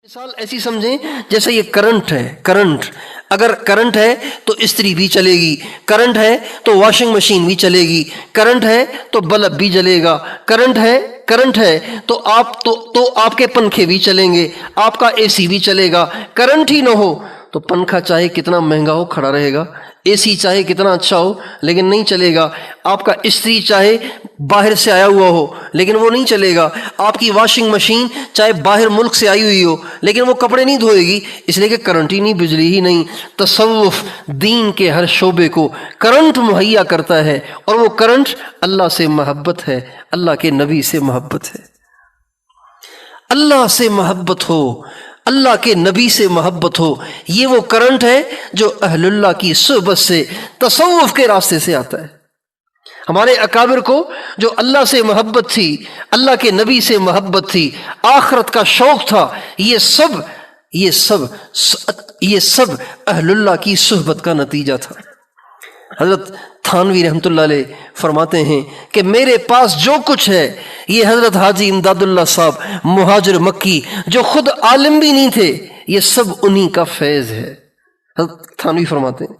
مثال ایسی سمجھیں جیسے یہ کرنٹ ہے. کرنٹ اگر کرنٹ ہے تو استری بھی چلے گی، کرنٹ ہے تو واشنگ مشین بھی چلے گی، کرنٹ ہے تو بلب بھی جلے گا، کرنٹ ہے تو آپ کے پنکھے بھی چلیں گے، آپ کا اے سی بھی چلے گا. کرنٹ ہی نہ ہو تو پنکھا چاہے کتنا مہنگا ہو کھڑا رہے گا، اے سی چاہے کتنا اچھا ہو لیکن نہیں چلے گا، آپ کا استری چاہے باہر سے آیا ہوا ہو لیکن وہ نہیں چلے گا، آپ کی واشنگ مشین چاہے باہر ملک سے آئی ہوئی ہو لیکن وہ کپڑے نہیں دھوئے گی، اس لیے کہ کرنٹ ہی نہیں، بجلی ہی نہیں. تصوف دین کے ہر شعبے کو کرنٹ مہیا کرتا ہے، اور وہ کرنٹ اللہ سے محبت ہے، اللہ کے نبی سے محبت ہے. اللہ سے محبت ہو، اللہ کے نبی سے محبت ہو، یہ وہ کرنٹ ہے جو اہل اللہ کی صحبت سے، تصوف کے راستے سے آتا ہے. ہمارے اکابر کو جو اللہ سے محبت تھی، اللہ کے نبی سے محبت تھی، آخرت کا شوق تھا، یہ سب اہل اللہ کی صحبت کا نتیجہ تھا. حضرت تھانوی رحمۃ اللہ علیہ فرماتے ہیں کہ میرے پاس جو کچھ ہے، یہ حضرت حاجی امداد اللہ صاحب مہاجر مکی جو خود عالم بھی نہیں تھے، یہ سب انہی کا فیض ہے. حضرت تھانوی فرماتے ہیں.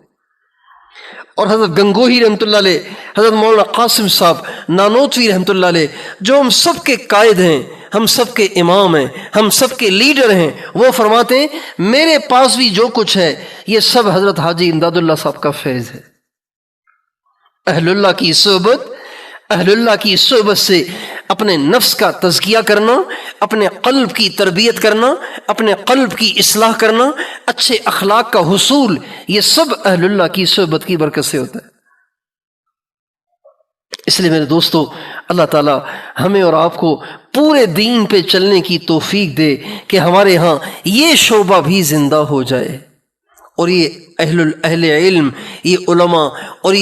اور حضرت گنگوہی رحمۃ اللہ علیہ، حضرت مولانا قاسم صاحب نانوتوی رحمۃ اللہ علیہ، جو ہم سب کے قائد ہیں، ہم سب کے امام ہیں، ہم سب کے لیڈر ہیں، وہ فرماتے ہیں میرے پاس بھی جو کچھ ہے یہ سب حضرت حاجی امداد اللہ صاحب کا فیض ہے. اہل اللہ کی صحبت سے اپنے نفس کا تزکیہ کرنا، اپنے قلب کی تربیت کرنا، اپنے قلب کی اصلاح کرنا، اچھے اخلاق کا حصول، یہ سب اہل اللہ کی صحبت کی برکت سے ہوتا ہے. اس لیے میرے دوستو، اللہ تعالی ہمیں اور آپ کو پورے دین پہ چلنے کی توفیق دے کہ ہمارے ہاں یہ شعبہ بھی زندہ ہو جائے، اور یہ اہل علم، یہ علماء اور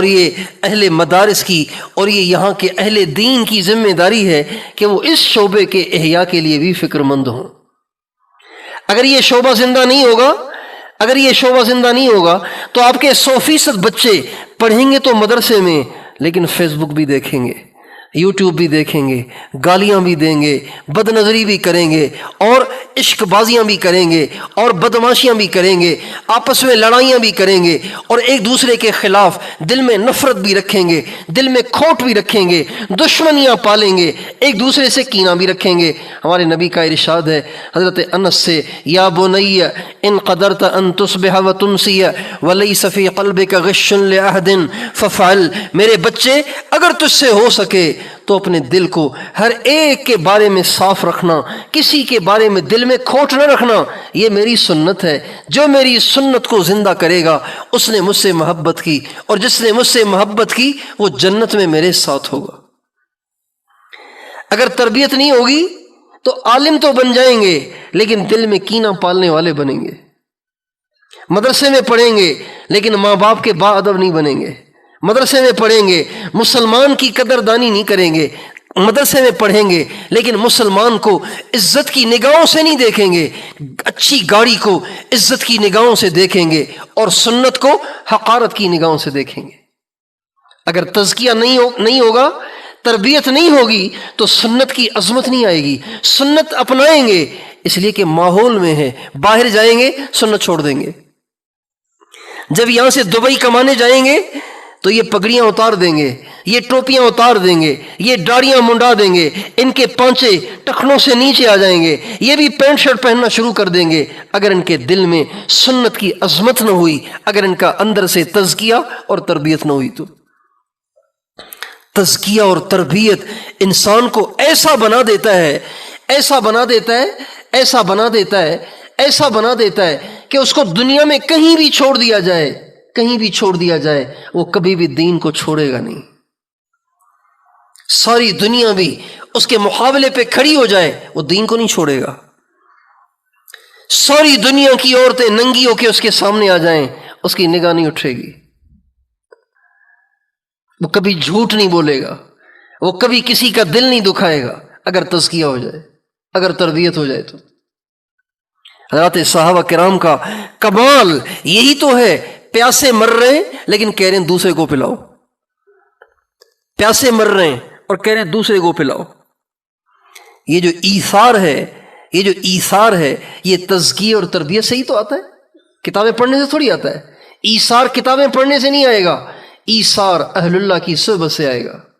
یہ اہل مدارس کی اور یہ یہاں کے اہل دین کی ذمہ داری ہے کہ وہ اس شعبے کے احیاء کے لیے بھی فکر مند ہوں. اگر یہ شعبہ زندہ نہیں ہوگا تو آپ کے 100% بچے پڑھیں گے تو مدرسے میں، لیکن فیس بک بھی دیکھیں گے، یوٹیوب بھی دیکھیں گے، گالیاں بھی دیں گے، بد نظری بھی کریں گے، اور عشق بازیاں بھی کریں گے، اور بدماشیاں بھی کریں گے، آپس میں لڑائیاں بھی کریں گے، اور ایک دوسرے کے خلاف دل میں نفرت بھی رکھیں گے، دل میں کھوٹ بھی رکھیں گے، دشمنیاں پالیں گے، ایک دوسرے سے کینہ بھی رکھیں گے. ہمارے نبی کا ارشاد ہے حضرت انس سے، یا بنی ان قدرت ان تصبح وتمسی ولیس فی قلبک غش لأحد ففعل، میرے بچے اگر تجھ سے ہو سکے تو اپنے دل کو ہر ایک کے بارے میں صاف رکھنا، کسی کے بارے میں دل میں کھوٹ نہ رکھنا، یہ میری سنت ہے. جو میری سنت کو زندہ کرے گا اس نے مجھ سے محبت کی، اور جس نے مجھ سے محبت کی وہ جنت میں میرے ساتھ ہوگا. اگر تربیت نہیں ہوگی تو عالم تو بن جائیں گے لیکن دل میں کینہ پالنے والے بنیں گے. مدرسے میں پڑھیں گے لیکن ماں باپ کے با ادب نہیں بنیں گے. مدرسے میں پڑھیں گے مسلمان کی قدردانی نہیں کریں گے. مدرسے میں پڑھیں گے لیکن مسلمان کو عزت کی نگاہوں سے نہیں دیکھیں گے، اچھی گاڑی کو عزت کی نگاہوں سے دیکھیں گے، اور سنت کو حقارت کی نگاہوں سے دیکھیں گے. اگر تزکیہ نہیں ہوگا، تربیت نہیں ہوگی تو سنت کی عظمت نہیں آئے گی. سنت اپنائیں گے اس لیے کہ ماحول میں ہے، باہر جائیں گے سنت چھوڑ دیں گے. جب یہاں سے دبئی کمانے جائیں گے تو یہ پگڑیاں اتار دیں گے، یہ ٹوپیاں اتار دیں گے، یہ داڑیاں منڈا دیں گے، ان کے پانچے ٹخنوں سے نیچے آ جائیں گے، یہ بھی پینٹ شرٹ پہننا شروع کر دیں گے. اگر ان کے دل میں سنت کی عظمت نہ ہوئی، اگر ان کا اندر سے تزکیہ اور تربیت نہ ہوئی تو تزکیہ اور تربیت انسان کو ایسا بنا دیتا ہے کہ اس کو دنیا میں کہیں بھی چھوڑ دیا جائے وہ کبھی بھی دین کو چھوڑے گا نہیں. ساری دنیا بھی اس کے مقابلے پہ کھڑی ہو جائے وہ دین کو نہیں چھوڑے گا. ساری دنیا کی عورتیں ننگی ہو کے اس کے سامنے آ جائیں اس کی نگاہ نہیں اٹھے گی. وہ کبھی جھوٹ نہیں بولے گا، وہ کبھی کسی کا دل نہیں دکھائے گا اگر تزکیہ ہو جائے، اگر تربیت ہو جائے تو. حضرات صحابہ کرام کا کمال یہی تو ہے، پیاسے مر رہے ہیں لیکن کہہ رہے ہیں دوسرے کو پلاؤ. پیاسے مر رہے ہیں اور کہہ رہے ہیں دوسرے کو پلاؤ. یہ جو ایثار ہے یہ جو ایثار ہے یہ تزکیہ اور تربیت سے ہی تو آتا ہے، کتابیں پڑھنے سے تھوڑی آتا ہے۔ ایثار کتابیں پڑھنے سے نہیں آئے گا، ایثار اہل اللہ کی صحبت سے آئے گا۔